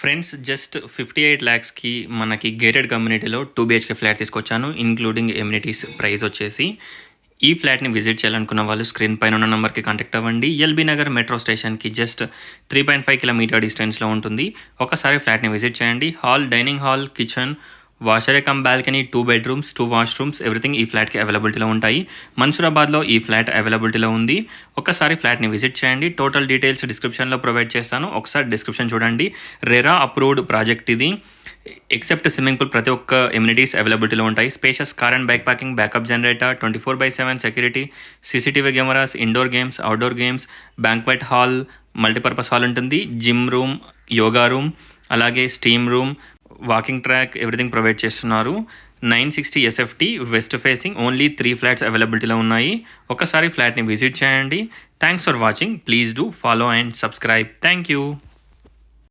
Friends just 58 ల్యాక్స్‌కి మనకి gated కమ్యూనిటీలో 2 BHK flat తీసుకొచ్చాను. ఇంక్లూడింగ్ ఎమ్యూనిటీస్ ప్రైస్ వచ్చేసి. ఈ ఫ్లాట్‌ని విజిట్ చేయాలనుకున్న వాళ్ళు స్క్రీన్ పైన ఉన్న నంబర్‌కి కాంటాక్ట్ అవ్వండి. ఎల్బీ నగర్ మెట్రో స్టేషన్‌కి జస్ట్ 3.5 కిలోమీటర్ డిస్టెన్స్‌లో ఉంటుంది. ఒకసారి ఫ్లాట్‌ని విజిట్ చేయండి. Hall, dining hall, kitchen, washer come balcony, 2 bedrooms, 2 washrooms everything ఈ ఫ్లాట్‌కి అవైలబిలిటీలో ఉంటాయి. మన్సూరాబాద్‌లో ఈ ఫ్లాట్ అవైలబిలిటీలో ఉంది. ఒకసారి ఫ్లాట్‌ని విజిట్ చేయండి. టోటల్ డీటెయిల్స్ డిస్క్రిప్షన్‌లో ప్రొవైడ్ చేస్తాను. ఒకసారి డిస్క్రిప్షన్ చూడండి. రెరా అప్రూవ్డ్ ప్రాజెక్ట్ ఇది. ఎక్సెప్ట్ స్విమ్మింగ్ పూల్ ప్రతి ఒక్క ఎమ్యూనిటీస్ అవైలబిలిటీలో ఉంటాయి. Spacious car and bike parking, backup generator, 24/7 security, CCTV cameras, indoor games, outdoor games, banquet hall, multipurpose hall ఉంటుంది. జిమ్ రూమ్, యోగా రూమ్, అలాగే steam room, walking track everything provide చేస్తున్నారు. 960 SFT west facing. Only 3 flats అవైలబిలిటీలో ఉన్నాయి. ఒకసారి ఫ్లాట్ని visit చేయండి. Thanks for watching. Please do follow and subscribe. Thank you.